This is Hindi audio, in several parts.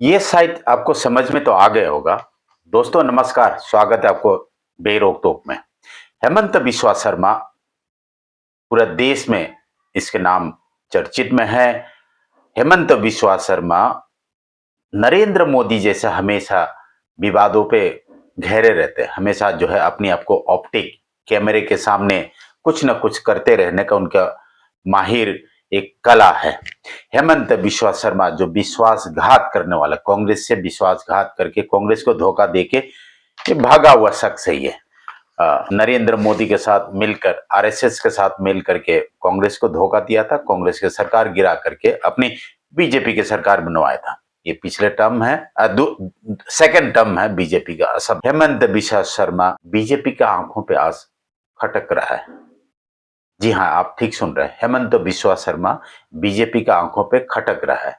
ये शायद आपको समझ में तो आ गया होगा। दोस्तों नमस्कार, स्वागत है आपको बेरोक टोक में। हेमंत बिस्वा शर्मा पूरे देश में इसके नाम चर्चित में है। हेमंत बिस्वा शर्मा नरेंद्र मोदी जैसा हमेशा विवादों पे घेरे रहते हैं। हमेशा जो है अपनी आपको ऑप्टिक कैमरे के सामने कुछ न कुछ करते रहने का उनका माहिर एक कला है। हेमंत बिस्वा शर्मा जो विश्वासघात करने वाला, कांग्रेस से विश्वासघात करके कांग्रेस को धोखा देके ये भागा हुआ शख्स है। ये नरेंद्र मोदी के साथ मिलकर, आरएसएस के साथ मिल करके कांग्रेस को धोखा दिया था, कांग्रेस की सरकार गिरा करके अपनी बीजेपी की सरकार बनवाया था। ये पिछले टर्म है, सेकंड टर्म है बीजेपी का। असम हेमंत बिस्वा शर्मा बीजेपी का आंखों पे आज खटक रहा है। जी हाँ, आप ठीक सुन रहे हैं, हेमंत बिस्वा शर्मा बीजेपी का आंखों पे खटक रहा है।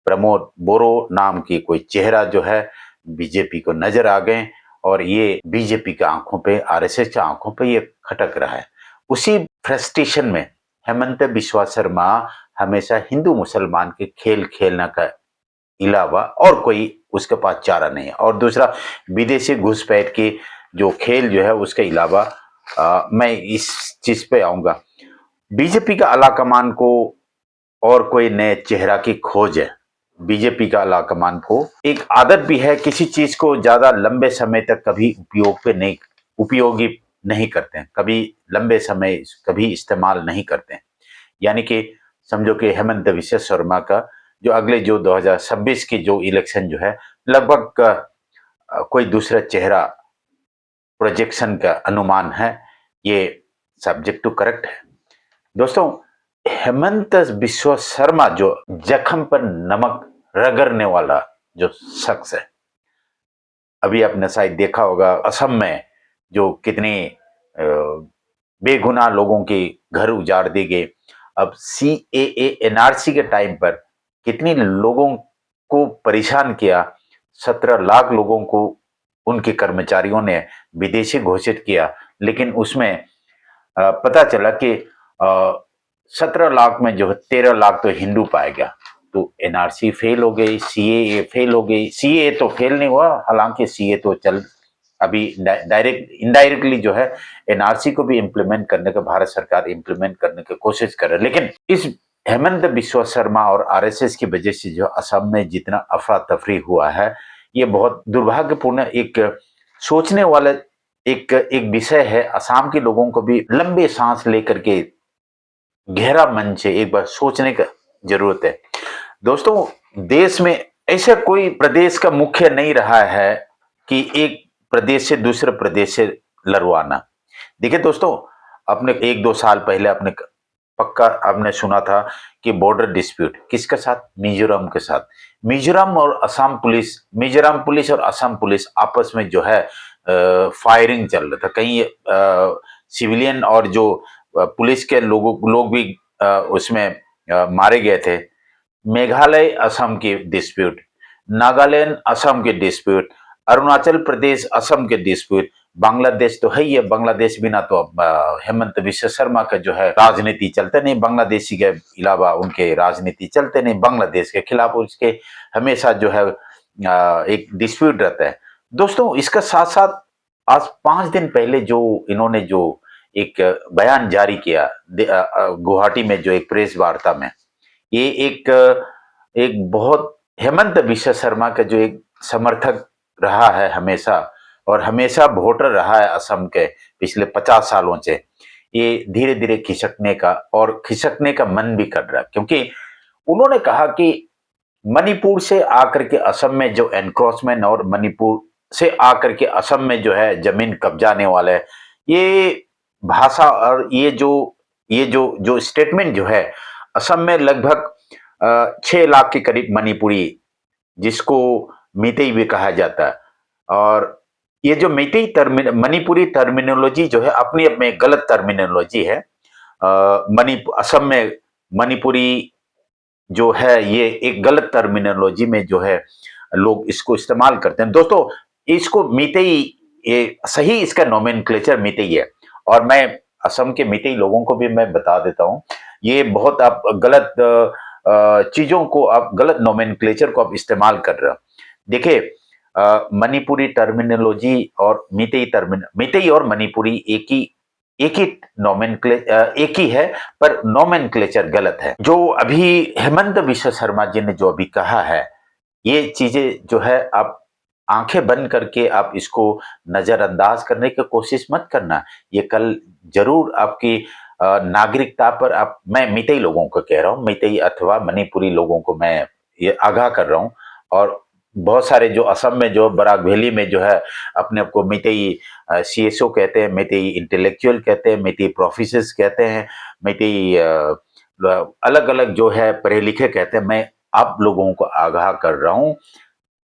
प्रमोद बोरो नाम की कोई चेहरा जो है बीजेपी को नजर आ गए और ये बीजेपी के आंखों पे, आरएसएस के आंखों पे ये खटक रहा है। उसी फ्रस्ट्रेशन में हेमंत बिस्वा शर्मा हमेशा हिंदू मुसलमान के खेल खेलने का अलावा और कोई उसके पास चारा नहीं है। और दूसरा, विदेशी घुसपैठ की जो खेल जो है उसके अलावा मैं इस चीज पे आऊंगा। बीजेपी का आलाकमान को और कोई नए चेहरा की खोज है। बीजेपी का आलाकमान को एक आदत भी है, किसी चीज को ज्यादा लंबे समय तक कभी उपयोगी नहीं करते हैं, कभी लंबे समय कभी इस्तेमाल नहीं करते हैं। यानी कि समझो कि हेमंत बिस्वा शर्मा का जो अगले जो 2026 की जो इलेक्शन जो है, लगभग कोई दूसरा चेहरा प्रोजेक्शन का अनुमान है। ये सब्जेक्ट टू करेक्ट है। दोस्तों, हेमंत बिस्वा शर्मा जो जख्म पर नमक रगड़ने वाला जो शख्स है, अभी आपने शायद देखा होगा असम में जो कितनी बेगुनाह लोगों के घर उजाड़ दिए गए। अब सीएए एनआरसी के टाइम पर कितनी लोगों को परेशान किया। 17 लाख लोगों को उनके कर्मचारियों ने विदेशी घोषित किया, लेकिन उसमें पता चला कि 17 लाख में जो है 13 लाख तो हिंदू पाया गया। तो एनआरसी फेल हो गई, सीएए फेल हो गई। सीएए तो फेल नहीं हुआ, हालांकि सीए तो चल अभी डायरेक्ट इनडायरेक्टली जो है एनआरसी को भी इम्प्लीमेंट करने का भारत सरकार इम्प्लीमेंट करने की कोशिश कर रही है। लेकिन इस हेमंत बिस्वा शर्मा और आरएसएस की वजह से जो असम में जितना अफरा तफरी हुआ है, ये बहुत दुर्भाग्यपूर्ण, एक सोचने वाला एक एक विषय है। असम के लोगों को भी लंबे सांस लेकर के गहरा मन से एक बार सोचने का जरूरत है। दोस्तों, देश में ऐसा कोई प्रदेश का मुख्य नहीं रहा है कि एक प्रदेश से दूसरे प्रदेश से लड़वाना। देखिए दोस्तों, आपने 1-2 साल पहले आपने पक्का आपने सुना था कि बॉर्डर डिस्प्यूट किसके साथ? मिजोरम के साथ। मिजोरम और असम पुलिस, मिजोरम पुलिस और असम पुलिस आपस में जो है फायरिंग चल रहा था। कहीं सिविलियन और जो पुलिस के लोग भी उसमें मारे गए थे। मेघालय असम की डिस्प्यूट, नागालैंड असम के डिस्प्यूट, अरुणाचल प्रदेश असम के डिस्प्यूट, बांग्लादेश तो है ही है। बांग्लादेश बिना तो अब हेमंत बिस्वा शर्मा का जो है राजनीति चलते नहीं, बांग्लादेशी के अलावा उनके राजनीति चलते नहीं। बांग्लादेश के खिलाफ उसके हमेशा जो है एक डिस्प्यूट रहता है। दोस्तों, इसका साथ साथ आज 5 दिन पहले जो इन्होंने जो एक बयान जारी किया गुवाहाटी में, जो एक प्रेस वार्ता में, ये एक एक बहुत हेमंत बिस्वा शर्मा का जो एक समर्थक रहा है हमेशा, और हमेशा वोटर रहा है असम के पिछले 50 सालों से, ये धीरे धीरे खिसकने का और खिसकने का मन भी कर रहा है। क्योंकि उन्होंने कहा कि मणिपुर से आकर के असम में जो एनक्रोचमेंट और मणिपुर से आकर के असम में जो है जमीन कब्जाने वाले, ये भाषा और ये जो जो स्टेटमेंट जो है, असम में लगभग 6 लाख के करीब मणिपुरी, जिसको मीतेई भी कहा जाता है। और ये जो मणिपुरी टर्मिनोलॉजी जो है अपनी अपने गलत टर्मिनोलॉजी है। असम में मणिपुरी जो है ये एक गलत टर्मिनोलॉजी में जो है लोग इसको इस्तेमाल करते हैं। दोस्तों, इसको मीतेई, ये सही इसका नोमेनक्लेचर मीतेई है। और मैं असम के मीतेई लोगों को भी मैं बता देता हूँ, ये बहुत आप गलत चीजों को, आप गलत नोमेनक्लेचर को आप इस्तेमाल कर रहे हो। देखिए मणिपुरी टर्मिनोलॉजी और मीतेई और मणिपुरी एक ही एक ही है, पर नोमेनक्लेचर गलत है। जो अभी हेमंत बिश्व शर्मा जी ने जो अभी कहा है, ये चीजें जो है आप आंखें बंद करके आप इसको नजरअंदाज करने की कोशिश मत करना। ये कल जरूर आपकी नागरिकता पर आप, मैं मितेई लोगों को कह रहा हूँ, मितेई अथवा मणिपुरी लोगों को मैं ये आगाह कर रहा हूँ। और बहुत सारे जो असम में जो बराक वैली में जो है अपने आप को मितेई सीएसओ कहते हैं, मितेई इंटेलेक्चुअल कहते हैं, मितेई प्रोफेसर्स कहते हैं, मितेई अलग अलग जो है पढ़े लिखे कहते हैं। मैं आप लोगों को आगाह कर रहा हूं,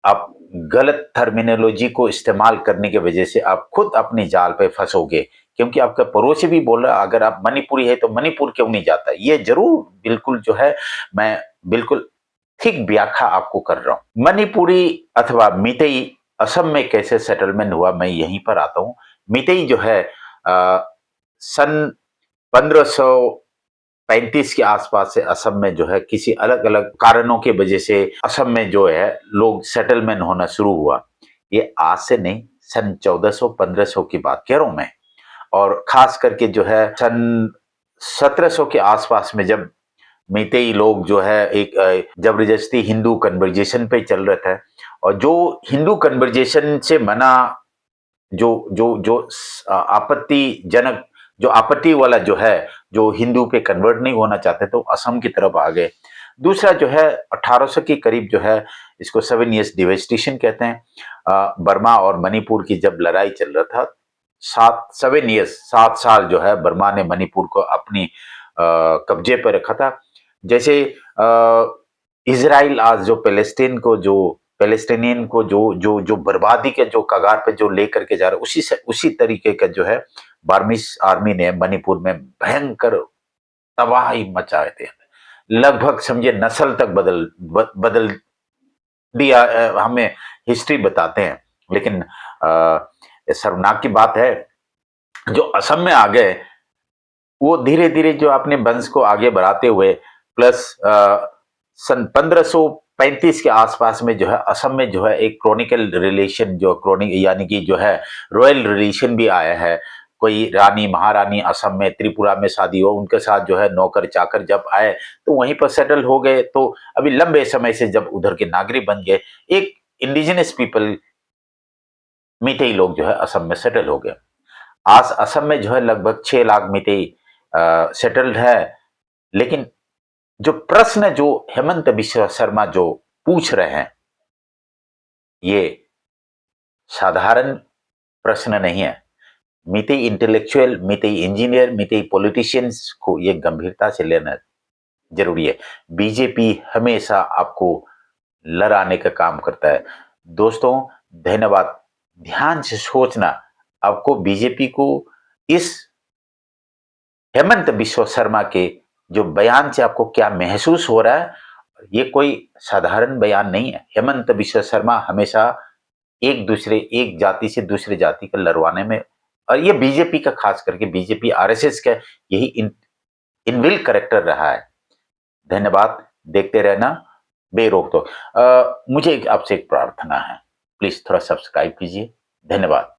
आप गलत टर्मिनोलॉजी को इस्तेमाल करने की वजह से आप खुद अपनी जाल पे फंसोगे। क्योंकि आपका पड़ोसी भी बोल रहा है अगर आप मणिपुरी है तो मणिपुर क्यों नहीं जाता। ये जरूर बिल्कुल जो है मैं बिल्कुल ठीक व्याख्या आपको कर रहा हूं। मणिपुरी अथवा मितेई असम में कैसे सेटलमेंट हुआ, मैं यहीं पर आता हूं। मितेई जो है सन 1535 के आसपास से असम में जो है किसी अलग अलग कारणों की वजह से असम में जो है लोग सेटलमेंट होना शुरू हुआ। ये आज से नहीं, सन 1400-1500 की बात कह रहा हूं मैं। और खास करके जो है सन 1700 के आसपास में जब मीतेई लोग जो है एक जबरदस्ती हिंदू कन्वर्जेशन पे चल रहे थे, और जो हिंदू कन्वर्जेशन से मना, जो जो जो आपत्तिजनक, जो आपत्ति वाला जो है, जो हिंदू पे कन्वर्ट नहीं होना चाहते तो असम की तरफ आ गए। दूसरा जो है 1800 के करीब जो है इसको 7 इयर्स डिवेस्टेशन कहते हैं। बर्मा और मणिपुर की जब लड़ाई चल रहा था, 7 साल जो है बर्मा ने मणिपुर को अपनी कब्जे पर रखा था। जैसे इजराइल आज जो पैलेस्टीनियन को जो जो जो बर्बादी के जो कगार पे जो लेकर के जा रहा है, उसी तरीके का जो है बार्मिस आर्मी ने मणिपुर में भयंकर तबाही मचाए थे। लगभग समझे नस्ल तक बदल दिया। हमें हिस्ट्री बताते हैं। लेकिन शर्मनाक की बात है, जो असम में आ गए वो धीरे धीरे जो अपने वंश को आगे बढ़ाते हुए प्लस सन 1535 के आसपास में जो है असम में जो है एक क्रॉनिकल रिलेशन, जो क्रॉनिक यानी कि जो है रॉयल रिलेशन भी आया है। कोई रानी महारानी असम में त्रिपुरा में शादी हो, उनके साथ जो है नौकर चाकर जब आए तो वहीं पर सेटल हो गए। तो अभी लंबे समय से जब उधर के नागरिक बन गए, एक इंडिजिनस पीपल मीतेई लोग जो है असम में सेटल हो गए। आज असम में जो है लगभग 6 लाख मीतेई सेटल्ड है। लेकिन जो प्रश्न जो हेमंत बिश्व शर्मा जो पूछ रहे हैं, ये साधारण प्रश्न नहीं है। Meitei intellectual, Meitei engineer, Meitei politicians को ये गंभीरता से लेना जरूरी है। बीजेपी हमेशा आपको लड़ाने का काम करता है। दोस्तों धन्यवाद। ध्यान से सोचना, आपको बीजेपी को इस हेमंत बिश्व शर्मा के जो बयान से आपको क्या महसूस हो रहा है। ये कोई साधारण बयान नहीं है। हेमंत बिश्व शर्मा हमेशा एक जाति से दूसरे जाति को लड़वाने में, और ये बीजेपी का, खास करके बीजेपी आरएसएस का यही इनबिल्ट कैरेक्टर रहा है। धन्यवाद। देखते रहना बेरोक तो। मुझे आपसे एक प्रार्थना है, प्लीज थोड़ा सब्सक्राइब कीजिए। धन्यवाद।